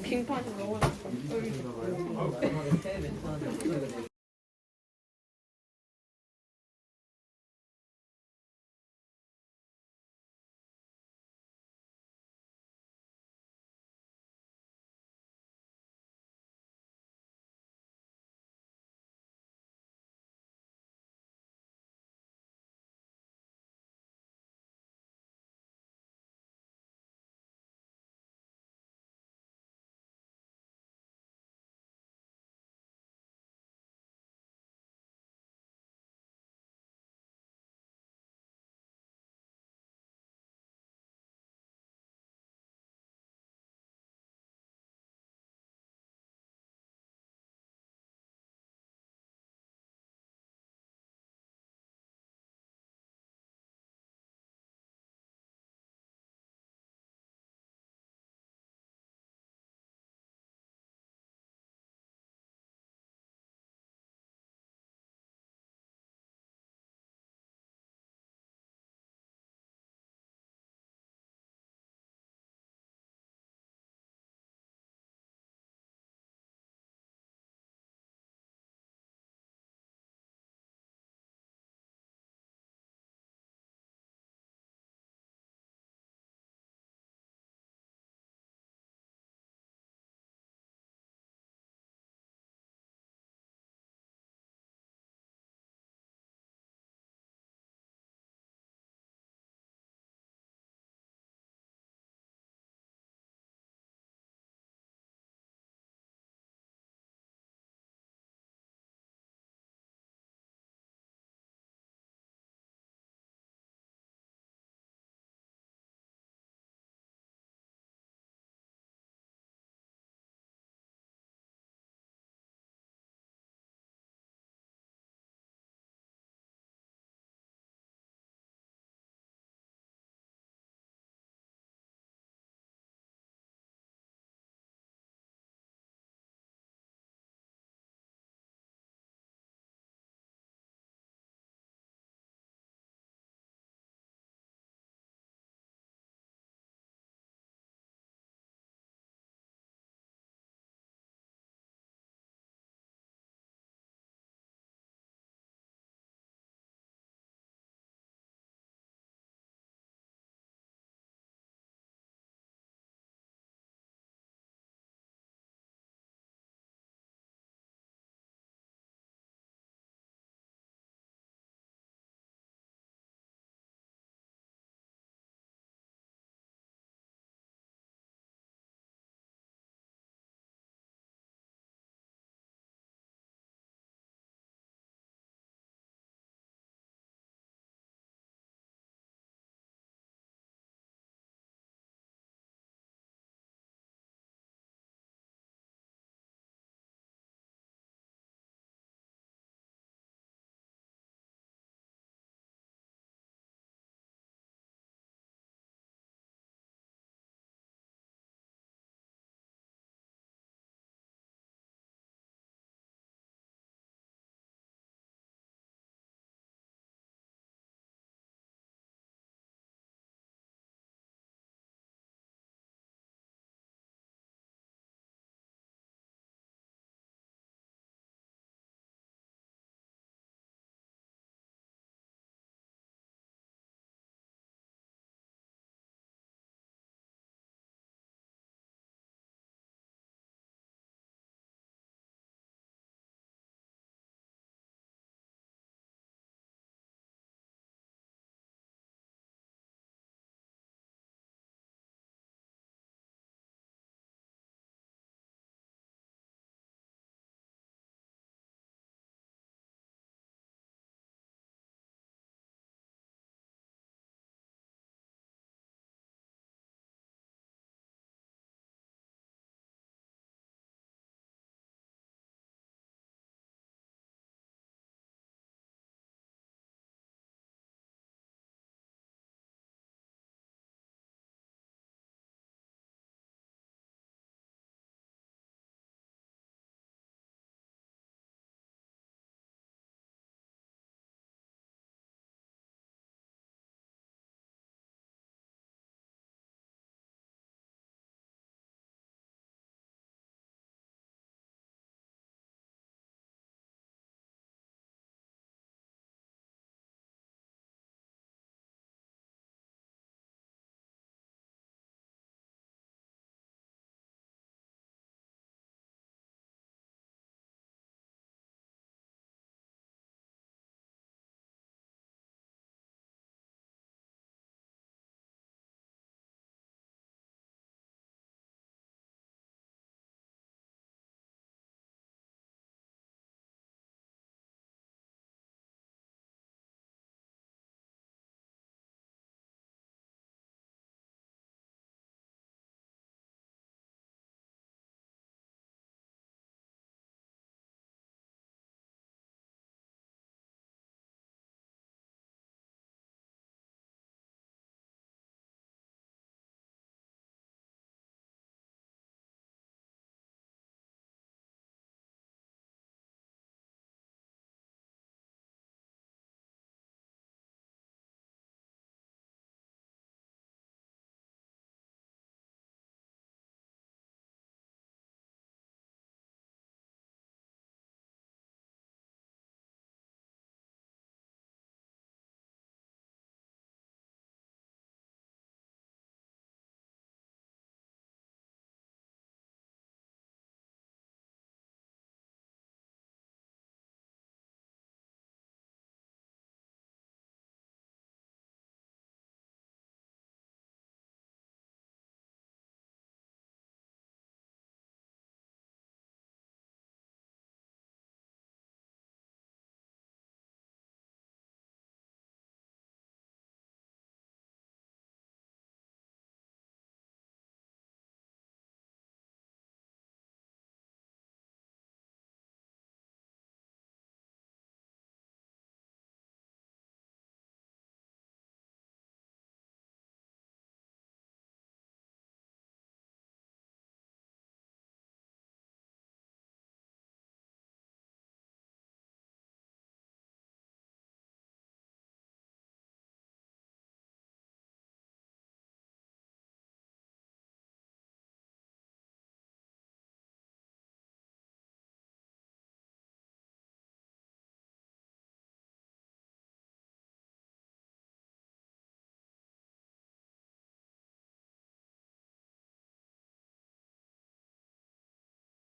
빙판이 너무